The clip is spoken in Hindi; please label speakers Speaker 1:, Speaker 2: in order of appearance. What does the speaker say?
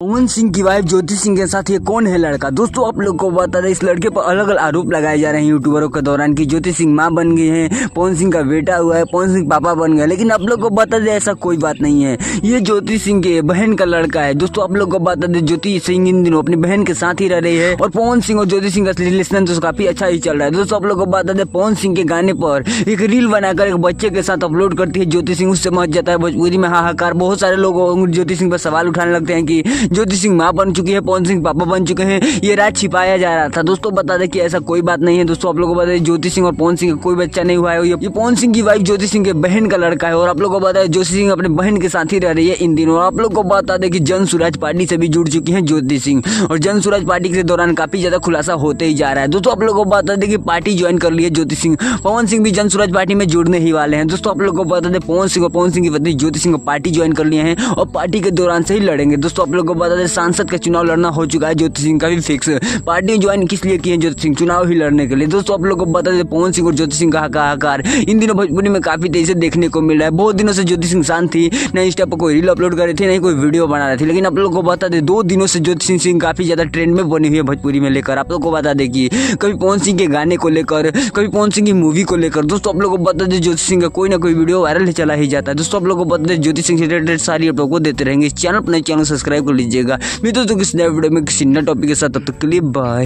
Speaker 1: पवन सिंह की वाइफ ज्योति सिंह के साथ ये कौन है लड़का। दोस्तों आप लोग को बता दें, इस लड़के पर अलग अलग आरोप लगाए जा रहे हैं यूट्यूबरों के दौरान कि ज्योति सिंह मां बन गई है, पवन सिंह का बेटा हुआ है, पवन सिंह पापा बन गए। लेकिन आप लोग को बता दें ऐसा कोई बात नहीं है, ये ज्योति सिंह के बहन का लड़का है। दोस्तों आप लोग को बता दें, ज्योति सिंह इन दिनों अपनी बहन के साथ ही रह रही है और पवन सिंह और ज्योति सिंह का रिलेशन तो काफी अच्छा ही चल रहा है। दोस्तों आप लोग को बता दें, पवन सिंह के गाने पर एक रील बनाकर एक बच्चे के साथ अपलोड करती है ज्योति सिंह, उससे मच जाता है भोजपुरी में हाहाकार। बहुत सारे लोग ज्योति सिंह पर सवाल उठाने लगते हैं कि ज्योति सिंह मां बन चुकी है, पवन सिंह पापा बन चुके हैं, ये राज छिपाया जा रहा था। दोस्तों बता दें कि ऐसा कोई बात नहीं है। दोस्तों आप लोगों को बता दें, ज्योति सिंह और पवन सिंह का कोई बच्चा नहीं हुआ है। ये पवन सिंह की वाइफ ज्योति सिंह के बहन का लड़का है और आप लोगों को बता दें ज्योति सिंह अपने बहन के साथ ही रह रही है इन दिनों। आप लोग को बता दें कि जन स्वराज पार्टी से भी जुड़ चुकी है ज्योति सिंह और जन स्वराज पार्टी के दौरान काफी ज्यादा खुलासा होते ही जा रहा है। दोस्तों आप लोगों को बता दें कि पार्टी ज्वाइन कर ली है ज्योति सिंह, पवन सिंह भी जन स्वराज पार्टी में जुड़ने ही वाले हैं। दोस्तों आप लोग को बता दें, पवन सिंह और पवन सिंह की पत्नी ज्योति सिंह पार्टी ज्वाइन कर लिए हैं और पार्टी के दौरान से ही लड़ेंगे। दोस्तों आप लोग को बता दें, सांसद का चुनाव लड़ना हो चुका है ज्योति सिंह का भी फिक्स। पार्टी ज्वाइन किस लिए की है ज्योति सिंह, चुनाव ही लड़ने के लिए। दोस्तों आप लोग को बता दें, पवन सिंह और ज्योति सिंह का हाहाकार इन दिनों भोजपुरी में काफी तेजी से देखने को मिल रहा है। बहुत दिनों से ज्योति सिंह शांत थी, न इंस्टा पर कोई रील अपलोड कर रही थी, नहीं कोई वीडियो बना रही थी। लेकिन आप लोग को बता दें, 2 दिनों से ज्योति सिंह काफी ज्यादा ट्रेंड में बनी हुई है भोजपुरी में लेकर। आप लोग को बता दें कि कभी पवन सिंह के गाने को लेकर, कभी पवन सिंह की मूवी को लेकर। दोस्तों आप लोग को बता दें, ज्योति सिंह का कोई ना कोई वीडियो वायरल चला ही जाता है। दोस्तों आप लोग को बता दें, ज्योति सिंह से रिलेटेड सारी आप लोग को देते रहेंगे। इस चैनल अपने चैनल सब्सक्राइब कर लीजिएगा। मैं दोस्तों किसी नए वीडियो में किसी नए टॉपिक के साथ, तब तक के लिए बाय।